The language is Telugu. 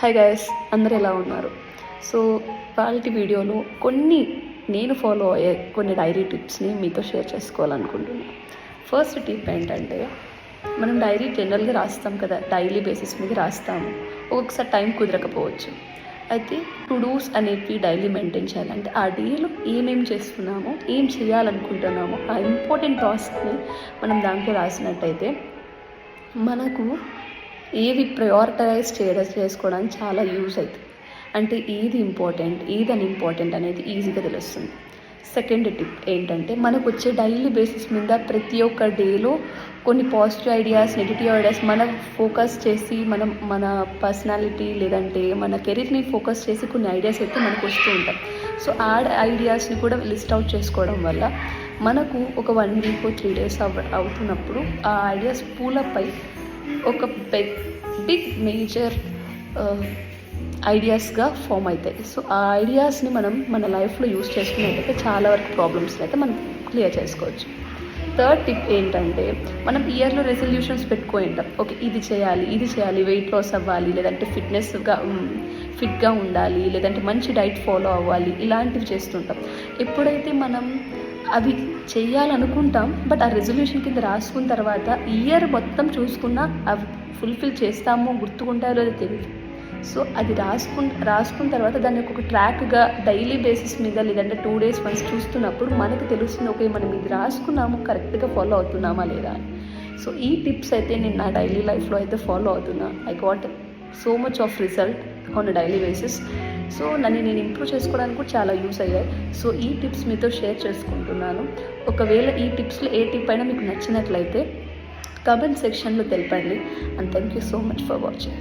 హాయ్ గైస్, అందరు ఎలా ఉన్నారు? సో వాళ్ళ వీడియోలో నేను ఫాలో అయ్యే కొన్ని డైరీ టిప్స్ని మీతో షేర్ చేసుకోవాలనుకుంటున్నాను. ఫస్ట్ టిప్ ఏంటంటే, మనం డైరీ జనరల్గా రాస్తాం కదా, డైలీ బేసిస్ మీద రాస్తాము. ఒక్కొక్కసారి టైం కుదరకపోవచ్చు. అయితే టు డూస్ అనేవి డైలీ మెయింటైన్ చేయాలంటే ఆ డేలో ఏమేమి చేస్తున్నామో, ఏం చేయాలనుకుంటున్నామో ఆ ఇంపార్టెంట్ టాస్క్ని మనం దాంట్లో రాసినట్టయితే మనకు ఏది ప్రయారిటైజ్ చేసుకోవడానికి చాలా యూజ్ అవుతుంది. అంటే ఏది ఇంపార్టెంట్ అనేది ఈజీగా తెలుస్తుంది. సెకండ్ టిప్ ఏంటంటే, మనకు వచ్చే డైలీ బేసిస్ మీద ప్రతి ఒక్క డేలో కొన్ని పాజిటివ్ ఐడియాస్, నెగిటివ్ ఐడియాస్ మనం ఫోకస్ చేసి మన పర్సనాలిటీ లేదంటే మన కెరీర్ని ఫోకస్ చేసి కొన్ని ఐడియాస్ అయితే మనకు వస్తూ ఉంటాయి. సో ఆ ఐడియాస్ని కూడా లిస్ట్ అవుట్ చేసుకోవడం వల్ల మనకు ఒక 1 వీక్ 3 డేస్ అవుతున్నప్పుడు ఆ ఐడియాస్ పూలప్ అయి ఒక బిగ్ మేజర్ ఐడియాస్గా ఫామ్ అవుతాయి. సో ఆ ఐడియాస్ని మనం మన లైఫ్లో యూజ్ చేసుకున్నట్టయితే చాలా వరకు ప్రాబ్లమ్స్ని అయితే మనం క్లియర్ చేసుకోవచ్చు. థర్డ్ టిప్ ఏంటంటే, మనం ఇయర్లో రెజల్యూషన్స్ పెట్టుకుంటాం. ఓకే, ఇది చేయాలి, వెయిట్ లాస్ అవ్వాలి, లేదంటే ఫిట్గా ఉండాలి, లేదంటే మంచి డైట్ ఫాలో అవ్వాలి, ఇలాంటివి చేస్తుంటాం. ఎప్పుడైతే మనం అవి చేయాలనుకుంటాం, బట్ ఆ రెజల్యూషన్ కింద రాసుకున్న తర్వాత ఇయర్ మొత్తం చూసుకున్నా అవి ఫుల్ఫిల్ చేస్తామో గుర్తుకుంటారో లేదో తెలియదు. సో అది రాసుకున్న తర్వాత దాన్ని ఒక ట్రాక్గా డైలీ బేసిస్ మీద లేదంటే 2 days వన్స్ చూస్తున్నప్పుడు మనకు తెలుస్తుంది, ఓకే మనం ఇది రాసుకున్నాము, కరెక్ట్గా ఫాలో అవుతున్నామా లేదా అని. సో ఈ టిప్స్ అయితే నేను నా డైలీ లైఫ్లో అయితే ఫాలో అవుతున్నా. I got so much of result on daily basis. So నేను ఇంప్రూవ్ చేసుకోవడానికి కూడా చాలా యూస్ అయ్యాయి. సో ఈ టిప్స్ మీతో షేర్ చేసుకుంటున్నాను. ఒకవేళ ఈ టిప్స్లో ఏ టిప్ అయినా మీకు నచ్చినట్లయితే కామెంట్ సెక్షన్లో తెలపండి. And thank you so much for watching.